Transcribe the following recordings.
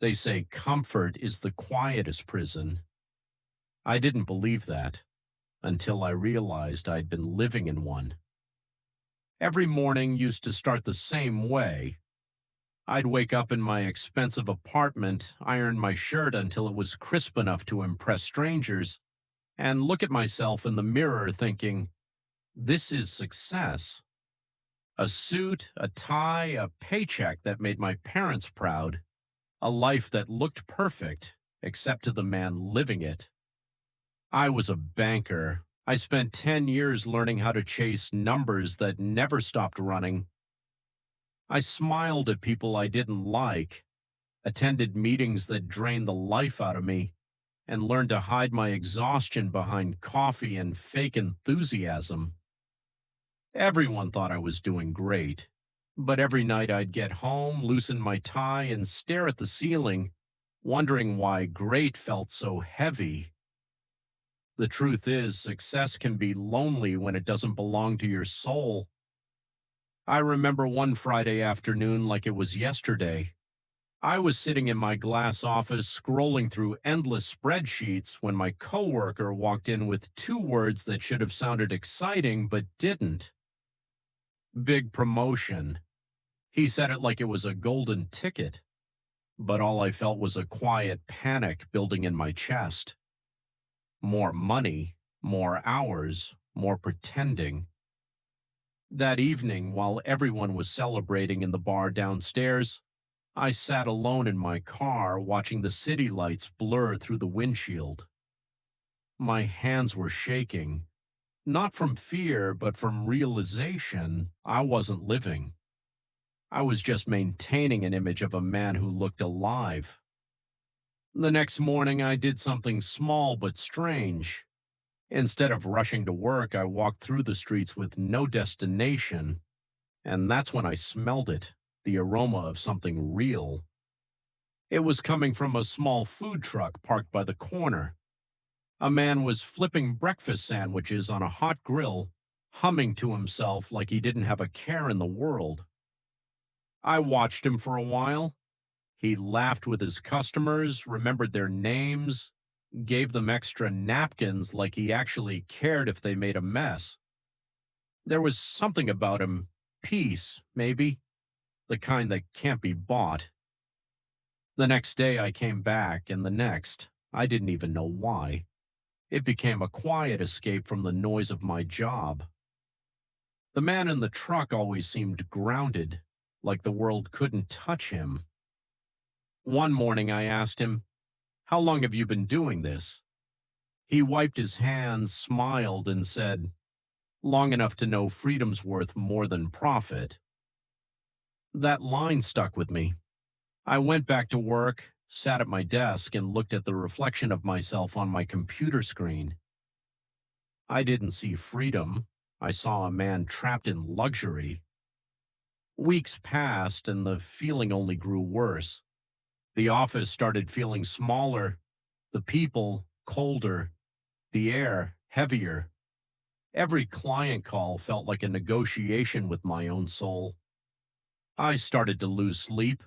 They say comfort is the quietest prison. I didn't believe that until I realized I'd been living in one. Every morning used to start the same way. I'd wake up in my expensive apartment, iron my shirt until it was crisp enough to impress strangers, and look at myself in the mirror thinking, this is success. A suit, a tie, a paycheck that made my parents proud, a life that looked perfect, except to the man living it. I was a banker. I spent 10 years learning how to chase numbers that never stopped running. I smiled at people I didn't like, attended meetings that drained the life out of me, and learned to hide my exhaustion behind coffee and fake enthusiasm. Everyone thought I was doing great, but every night I'd get home, loosen my tie, and stare at the ceiling, wondering why great felt so heavy. The truth is, success can be lonely when it doesn't belong to your soul. I remember one Friday afternoon like it was yesterday. I was sitting in my glass office scrolling through endless spreadsheets when my coworker walked in with two words that should have sounded exciting but didn't. Big promotion. He said it like it was a golden ticket, but all I felt was a quiet panic building in my chest. More money, more hours, more pretending. That evening, while everyone was celebrating in the bar downstairs, I sat alone in my car watching the city lights blur through the windshield. My hands were shaking, not from fear, but from realization I wasn't living. I was just maintaining an image of a man who looked alive. The next morning, I did something small but strange. Instead of rushing to work, I walked through the streets with no destination, and that's when I smelled it, the aroma of something real. It was coming from a small food truck parked by the corner. A man was flipping breakfast sandwiches on a hot grill, humming to himself like he didn't have a care in the world. I watched him for a while. He laughed with his customers, remembered their names, gave them extra napkins like he actually cared if they made a mess. There was something about him, peace, maybe, the kind that can't be bought. The next day I came back, and the next, I didn't even know why. It became a quiet escape from the noise of my job. The man in the truck always seemed grounded, like the world couldn't touch him. One morning I asked him, "How long have you been doing this?" He wiped his hands, smiled, and said, "Long enough to know freedom's worth more than profit." That line stuck with me. I went back to work, sat at my desk, and looked at the reflection of myself on my computer screen. I didn't see freedom. I saw a man trapped in luxury. Weeks passed, and the feeling only grew worse. The office started feeling smaller, the people colder, the air heavier. Every client call felt like a negotiation with my own soul. I started to lose sleep.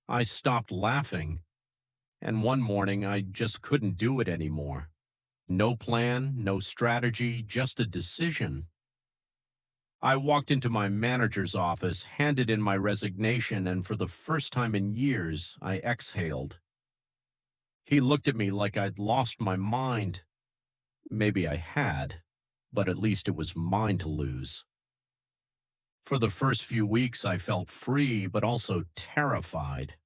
I stopped laughing. And one morning, I just couldn't do it anymore. No plan, no strategy, just a decision. I walked into my manager's office, handed in my resignation, and for the first time in years, I exhaled. He looked at me like I'd lost my mind. Maybe I had, but at least it was mine to lose. For the first few weeks, I felt free, but also terrified.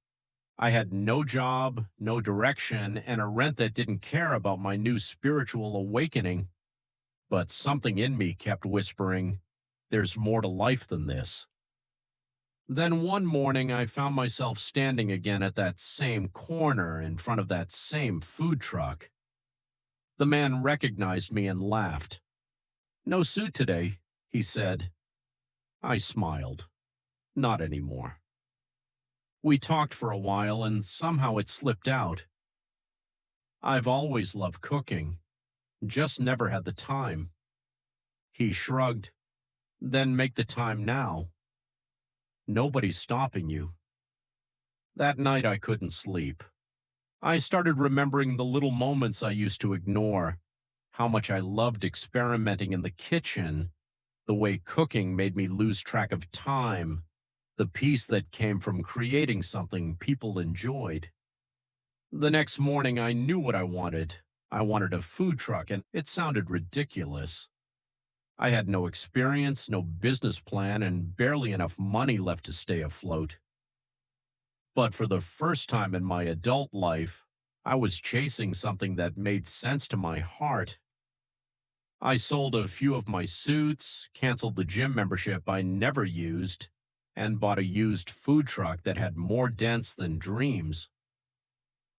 I had no job, no direction, and a rent that didn't care about my new spiritual awakening. But something in me kept whispering, there's more to life than this. Then one morning, I found myself standing again at that same corner in front of that same food truck. The man recognized me and laughed. "No suit today," he said. I smiled. Not anymore. We talked for a while, and somehow it slipped out. "I've always loved cooking, just never had the time." He shrugged. "Then make the time now. Nobody's stopping you." That night I couldn't sleep. I started remembering the little moments I used to ignore, how much I loved experimenting in the kitchen, the way cooking made me lose track of time, the peace that came from creating something people enjoyed. The next morning, I knew what I wanted. I wanted a food truck, and it sounded ridiculous. I had no experience, no business plan, and barely enough money left to stay afloat. But for the first time in my adult life, I was chasing something that made sense to my heart. I sold a few of my suits, canceled the gym membership I never used, and bought a used food truck that had more dents than dreams.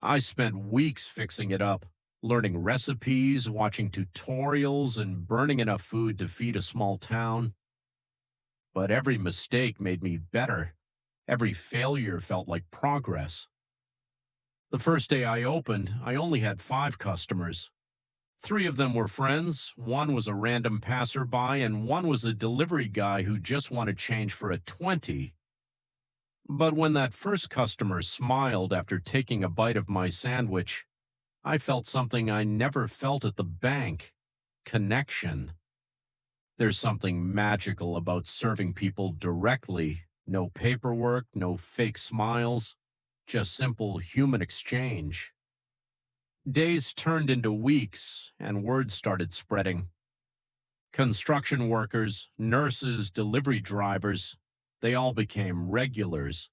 I spent weeks fixing it up, learning recipes, watching tutorials, and burning enough food to feed a small town. But every mistake made me better. Every failure felt like progress. The first day I opened, I only had 5 customers. 3 of them were friends, one was a random passerby, and one was a delivery guy who just wanted change for a 20. But when that first customer smiled after taking a bite of my sandwich, I felt something I never felt at the bank: connection. There's something magical about serving people directly. No paperwork, no fake smiles, just simple human exchange. Days turned into weeks, and word started spreading. Construction workers, nurses, delivery drivers, they all became regulars.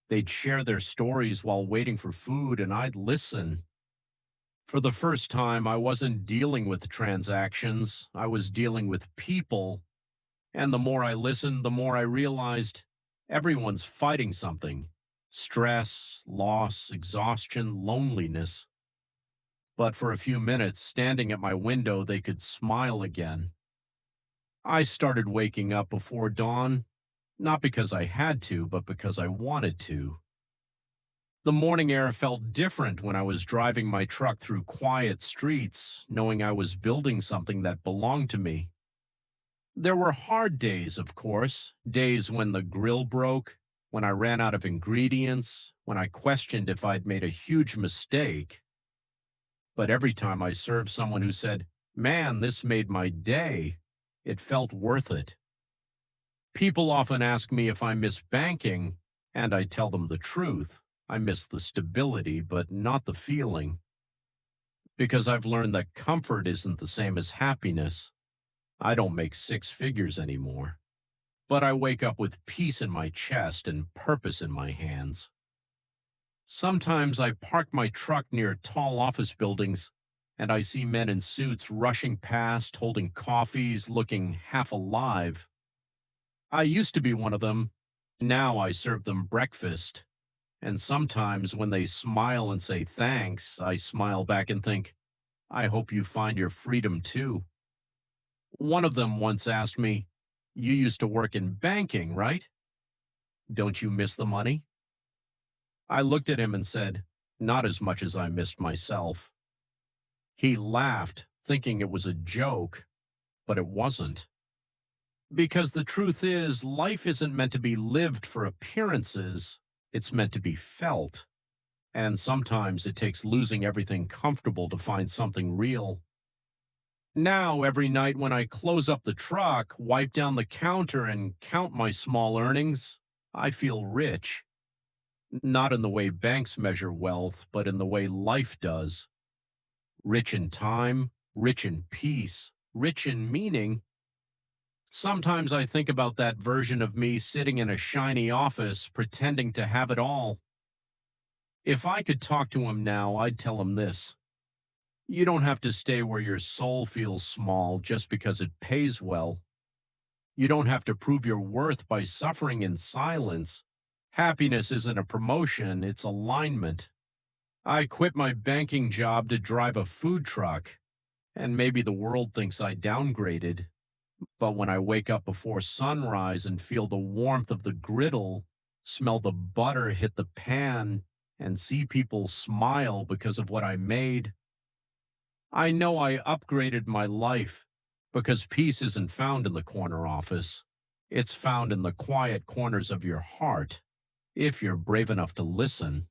They'd share their stories while waiting for food, and I'd listen. For the first time, I wasn't dealing with transactions, I was dealing with people. And the more I listened, the more I realized everyone's fighting something: stress, loss, exhaustion, loneliness. But for a few minutes, standing at my window, they could smile again. I started waking up before dawn, not because I had to, but because I wanted to. The morning air felt different when I was driving my truck through quiet streets, knowing I was building something that belonged to me. There were hard days, of course, days when the grill broke, when I ran out of ingredients, when I questioned if I'd made a huge mistake. But every time I served someone who said, "Man, this made my day," it felt worth it. People often ask me if I miss banking, and I tell them the truth. I miss the stability, but not the feeling. Because I've learned that comfort isn't the same as happiness. I don't make 6 figures anymore, but I wake up with peace in my chest and purpose in my hands. Sometimes I park my truck near tall office buildings, and I see men in suits rushing past, holding coffees, looking half alive. I used to be one of them. Now I serve them breakfast. And sometimes when they smile and say thanks, I smile back and think, I hope you find your freedom too. One of them once asked me, "You used to work in banking, right? Don't you miss the money?" I looked at him and said, "Not as much as I missed myself." He laughed, thinking it was a joke, but it wasn't. Because the truth is, life isn't meant to be lived for appearances, it's meant to be felt. And sometimes it takes losing everything comfortable to find something real. Now, every night when I close up the truck, wipe down the counter, and count my small earnings, I feel rich. Not in the way banks measure wealth, but in the way life does. Rich in time, rich in peace, rich in meaning. Sometimes I think about that version of me sitting in a shiny office, pretending to have it all. If I could talk to him now, I'd tell him this: you don't have to stay where your soul feels small just because it pays well. You don't have to prove your worth by suffering in silence. Happiness isn't a promotion, it's alignment. I quit my banking job to drive a food truck, and maybe the world thinks I downgraded. But when I wake up before sunrise and feel the warmth of the griddle, smell the butter hit the pan, and see people smile because of what I made, I know I upgraded my life, because peace isn't found in the corner office. It's found in the quiet corners of your heart, if you're brave enough to listen.